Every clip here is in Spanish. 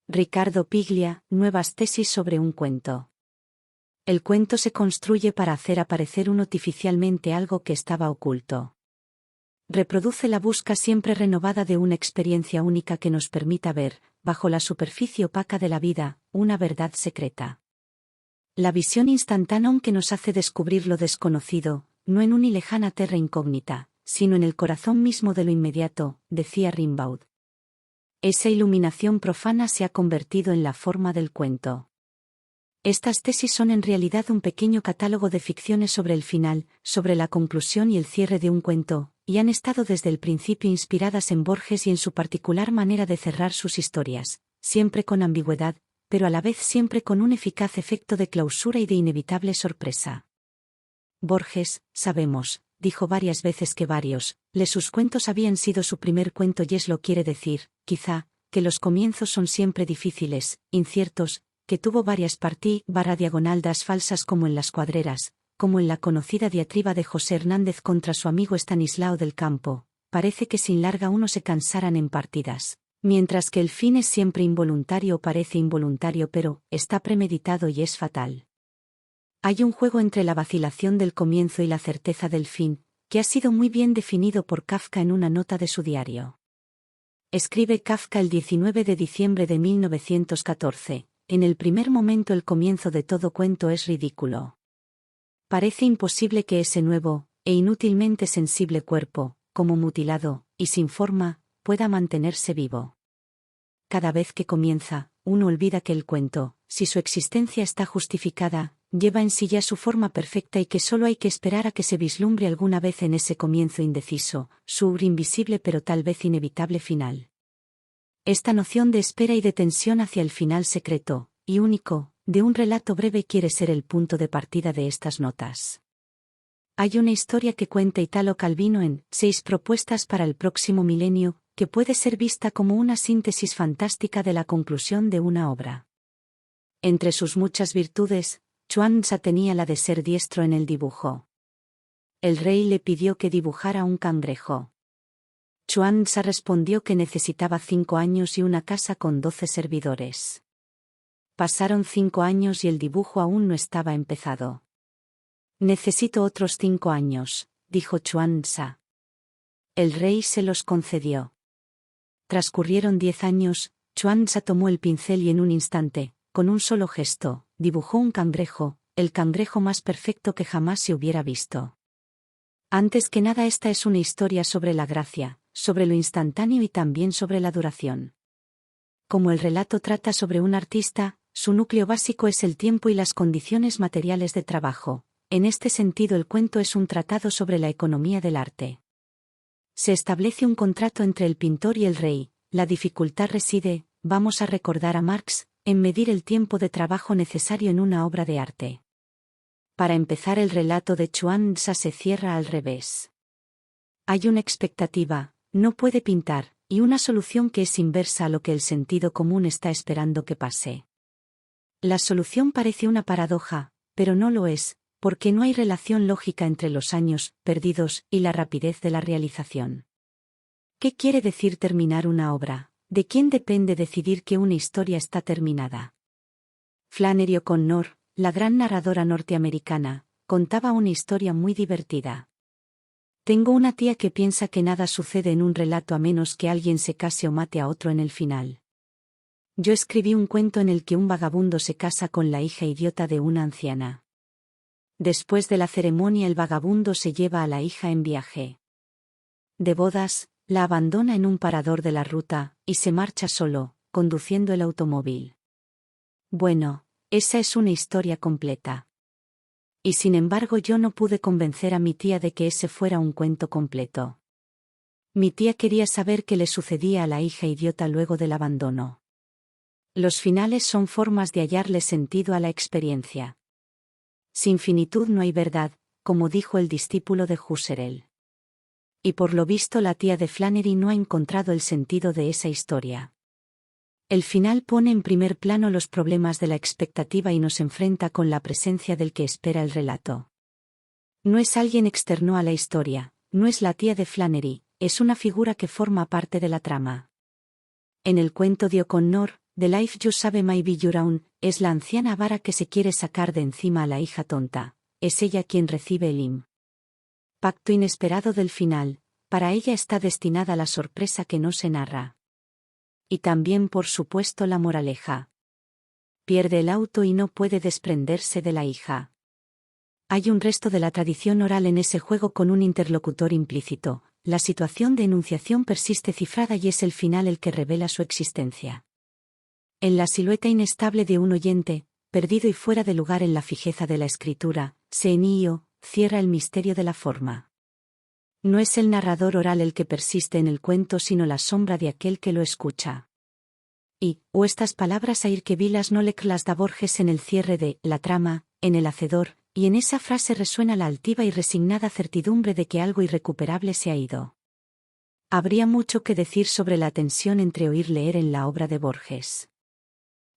Riccardo Piglia, nuevas tesis sobre un cuento. El cuento se construye para hacer aparecer artificialmente algo que estaba oculto. Reproduce la busca siempre renovada de una experiencia única que nos permita ver, bajo la superficie opaca de la vida, una verdad secreta. La visión instantánea que nos hace descubrir lo desconocido, no en una lejana terra incógnita, sino en el corazón mismo de lo inmediato, decía Rimbaud. Esa iluminación profana se ha convertido en la forma del cuento. Estas tesis son en realidad un pequeño catálogo de ficciones sobre el final, sobre la conclusión y el cierre de un cuento, y han estado desde el principio inspiradas en Borges y en su particular manera de cerrar sus historias, siempre con ambigüedad, pero a la vez siempre con un eficaz efecto de clausura y de inevitable sorpresa. Borges, sabemos, dijo varias veces que sus cuentos habían sido su primer cuento y lo quiere decir, quizá, que los comienzos son siempre difíciles, inciertos, que tuvo varias diagonaldas falsas como en Las Cuadreras, como en la conocida diatriba de José Hernández contra su amigo Estanislao del Campo, parece que sin larga uno se cansaran en partidas, mientras que el fin es siempre involuntario o parece involuntario pero, está premeditado y es fatal. Hay un juego entre la vacilación del comienzo y la certeza del fin, que ha sido muy bien definido por Kafka en una nota de su diario. Escribe Kafka el 19 de diciembre de 1914, en el primer momento el comienzo de todo cuento es ridículo. Parece imposible que ese nuevo, e inútilmente sensible cuerpo, como mutilado, y sin forma, pueda mantenerse vivo. Cada vez que comienza, uno olvida que el cuento, si su existencia está justificada, lleva en sí ya su forma perfecta y que solo hay que esperar a que se vislumbre alguna vez en ese comienzo indeciso, su invisible pero tal vez inevitable final. Esta noción de espera y de tensión hacia el final secreto, y único, de un relato breve quiere ser el punto de partida de estas notas. Hay una historia que cuenta Italo Calvino en 6 propuestas para el próximo milenio, que puede ser vista como una síntesis fantástica de la conclusión de una obra. Entre sus muchas virtudes, Chuang Tzu tenía la de ser diestro en el dibujo. El rey le pidió que dibujara un cangrejo. Chuang Tzu respondió que necesitaba 5 años y una casa con 12 servidores. Pasaron 5 años y el dibujo aún no estaba empezado. Necesito otros 5 años, dijo Chuang Tzu. El rey se los concedió. Transcurrieron 10 años, Chuang Tzu tomó el pincel y en un instante, con un solo gesto, dibujó un cangrejo, el cangrejo más perfecto que jamás se hubiera visto. Antes que nada esta es una historia sobre la gracia, sobre lo instantáneo y también sobre la duración. Como el relato trata sobre un artista, su núcleo básico es el tiempo y las condiciones materiales de trabajo. En este sentido el cuento es un tratado sobre la economía del arte. Se establece un contrato entre el pintor y el rey, la dificultad reside, vamos a recordar a Marx, en medir el tiempo de trabajo necesario en una obra de arte. Para empezar el relato de Chuang Tzu se cierra al revés. Hay una expectativa, no puede pintar, y una solución que es inversa a lo que el sentido común está esperando que pase. La solución parece una paradoja, pero no lo es, porque no hay relación lógica entre los años perdidos y la rapidez de la realización. ¿Qué quiere decir terminar una obra? ¿De quién depende decidir que una historia está terminada? Flannery O'Connor, la gran narradora norteamericana, contaba una historia muy divertida. Tengo una tía que piensa que nada sucede en un relato a menos que alguien se case o mate a otro en el final. Yo escribí un cuento en el que un vagabundo se casa con la hija idiota de una anciana. Después de la ceremonia el vagabundo se lleva a la hija en viaje de bodas, la abandona en un parador de la ruta, y se marcha solo, conduciendo el automóvil. Bueno, esa es una historia completa. Y sin embargo yo no pude convencer a mi tía de que ese fuera un cuento completo. Mi tía quería saber qué le sucedía a la hija idiota luego del abandono. Los finales son formas de hallarle sentido a la experiencia. Sin finitud no hay verdad, como dijo el discípulo de Husserl. Y por lo visto la tía de Flannery no ha encontrado el sentido de esa historia. El final pone en primer plano los problemas de la expectativa y nos enfrenta con la presencia del que espera el relato. No es alguien externo a la historia, no es la tía de Flannery, es una figura que forma parte de la trama. En el cuento de O'Connor, The Life You Save May Be Your Own, es la anciana avara que se quiere sacar de encima a la hija tonta. Es ella quien recibe el impacto inesperado del final. Para ella está destinada la sorpresa que no se narra. Y también, por supuesto, la moraleja. Pierde el auto y no puede desprenderse de la hija. Hay un resto de la tradición oral en ese juego con un interlocutor implícito. La situación de enunciación persiste cifrada y es el final el que revela su existencia. En la silueta inestable de un oyente, perdido y fuera de lugar en la fijeza de la escritura, Senío cierra el misterio de la forma. No es el narrador oral el que persiste en el cuento, sino la sombra de aquel que lo escucha. O estas palabras a que Vilas no le las da Borges en el cierre de La trama, en El hacedor, y en esa frase resuena la altiva y resignada certidumbre de que algo irrecuperable se ha ido. Habría mucho que decir sobre la tensión entre oír-leer en la obra de Borges.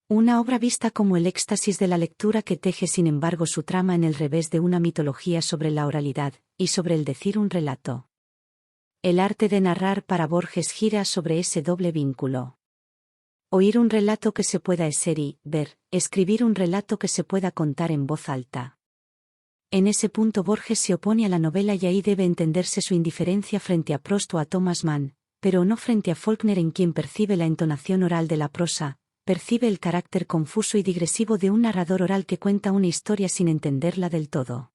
Una obra vista como el éxtasis de la lectura que teje sin embargo su trama en el revés de una mitología sobre la oralidad, y sobre el decir un relato. El arte de narrar para Borges gira sobre ese doble vínculo. Oír un relato que se pueda ser y ver, escribir un relato que se pueda contar en voz alta. En ese punto Borges se opone a la novela y ahí debe entenderse su indiferencia frente a Proust o a Thomas Mann, pero no frente a Faulkner, en quien percibe la entonación oral de la prosa, percibe el carácter confuso y digresivo de un narrador oral que cuenta una historia sin entenderla del todo.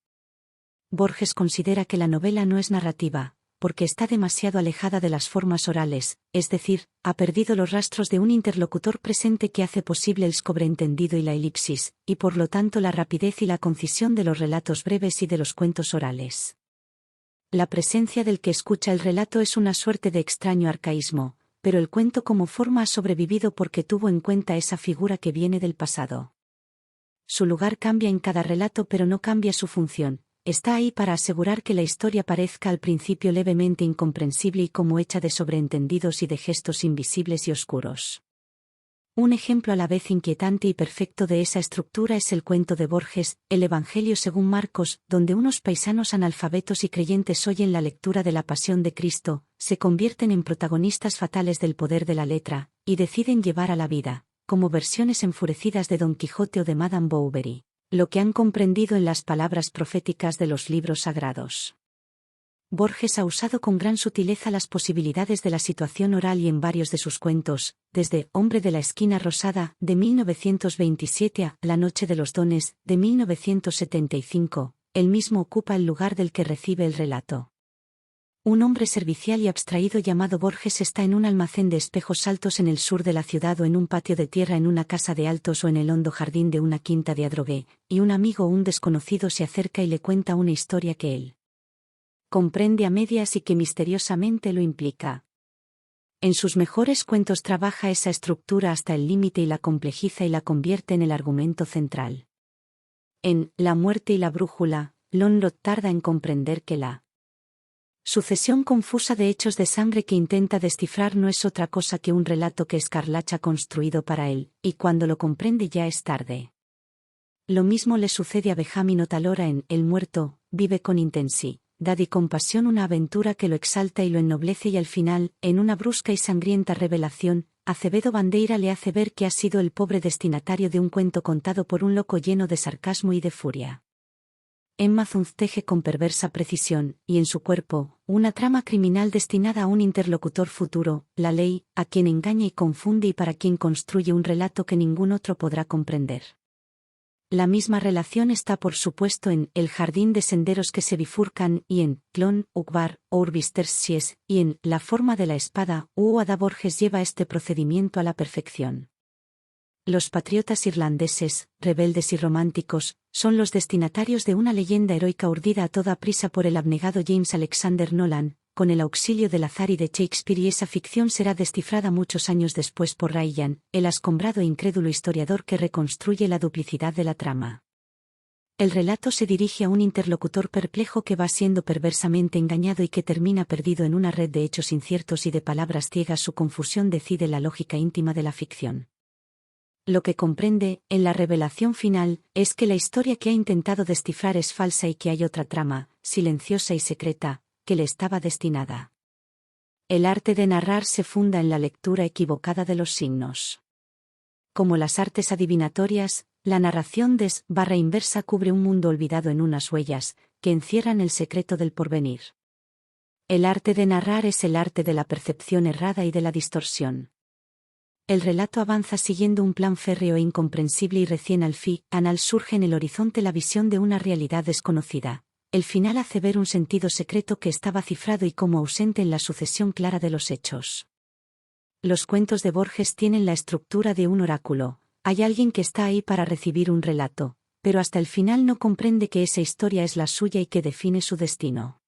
Borges considera que la novela no es narrativa, porque está demasiado alejada de las formas orales, es decir, ha perdido los rastros de un interlocutor presente que hace posible el sobreentendido y la elipsis, y por lo tanto la rapidez y la concisión de los relatos breves y de los cuentos orales. La presencia del que escucha el relato es una suerte de extraño arcaísmo, pero el cuento como forma ha sobrevivido porque tuvo en cuenta esa figura que viene del pasado. Su lugar cambia en cada relato, pero no cambia su función. Está ahí para asegurar que la historia parezca al principio levemente incomprensible y como hecha de sobreentendidos y de gestos invisibles y oscuros. Un ejemplo a la vez inquietante y perfecto de esa estructura es el cuento de Borges, El Evangelio según Marcos, donde unos paisanos analfabetos y creyentes oyen la lectura de la Pasión de Cristo, se convierten en protagonistas fatales del poder de la letra, y deciden llevar a la vida, como versiones enfurecidas de Don Quijote o de Madame Bovary, lo que han comprendido en las palabras proféticas de los libros sagrados. Borges ha usado con gran sutileza las posibilidades de la situación oral y en varios de sus cuentos, desde Hombre de la esquina rosada, de 1927 a La noche de los dones, de 1975, él mismo ocupa el lugar del que recibe el relato. Un hombre servicial y abstraído llamado Borges está en un almacén de espejos altos en el sur de la ciudad o en un patio de tierra en una casa de altos o en el hondo jardín de una quinta de Adrogué, y un amigo o un desconocido se acerca y le cuenta una historia que él comprende a medias y que misteriosamente lo implica. En sus mejores cuentos trabaja esa estructura hasta el límite y la complejiza y la convierte en el argumento central. En La muerte y la brújula, Lonlot tarda en comprender que la sucesión confusa de hechos de sangre que intenta descifrar no es otra cosa que un relato que Escarlacha ha construido para él, y cuando lo comprende ya es tarde. Lo mismo le sucede a Benjamín Otalora en El muerto, vive con intensidad y compasión una aventura que lo exalta y lo ennoblece, y al final, en una brusca y sangrienta revelación, Acevedo Bandeira le hace ver que ha sido el pobre destinatario de un cuento contado por un loco lleno de sarcasmo y de furia. Emma Zunz teje con perversa precisión, y en su cuerpo, una trama criminal destinada a un interlocutor futuro, la ley, a quien engaña y confunde y para quien construye un relato que ningún otro podrá comprender. La misma relación está por supuesto en El jardín de senderos que se bifurcan y en Clon, Ukvar, o Urbistersies, y en La forma de la espada, Ada Borges lleva este procedimiento a la perfección. Los patriotas irlandeses, rebeldes y románticos, son los destinatarios de una leyenda heroica urdida a toda prisa por el abnegado James Alexander Nolan, con el auxilio del azar y de Shakespeare, y esa ficción será descifrada muchos años después por Ryan, el asombrado e incrédulo historiador que reconstruye la duplicidad de la trama. El relato se dirige a un interlocutor perplejo que va siendo perversamente engañado y que termina perdido en una red de hechos inciertos y de palabras ciegas. Su confusión decide la lógica íntima de la ficción. Lo que comprende, en la revelación final, es que la historia que ha intentado descifrar es falsa y que hay otra trama, silenciosa y secreta, que le estaba destinada. El arte de narrar se funda en la lectura equivocada de los signos. Como las artes adivinatorias, la narración /inversa cubre un mundo olvidado en unas huellas, que encierran el secreto del porvenir. El arte de narrar es el arte de la percepción errada y de la distorsión. El relato avanza siguiendo un plan férreo e incomprensible y recién al final surge en el horizonte la visión de una realidad desconocida. El final hace ver un sentido secreto que estaba cifrado y como ausente en la sucesión clara de los hechos. Los cuentos de Borges tienen la estructura de un oráculo. Hay alguien que está ahí para recibir un relato, pero hasta el final no comprende que esa historia es la suya y que define su destino.